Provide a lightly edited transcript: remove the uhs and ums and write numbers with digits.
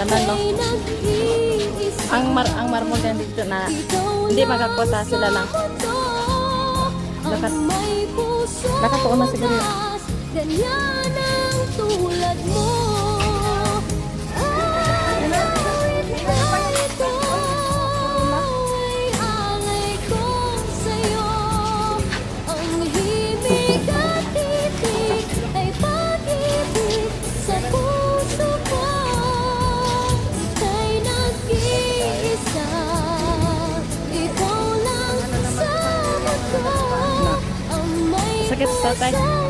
naman, no? Ang marmol yan dito na hindi magkakuta sila lang. Nakatuon na siguro yun. Ganyan ang tulad mo. Sakit sa tatay.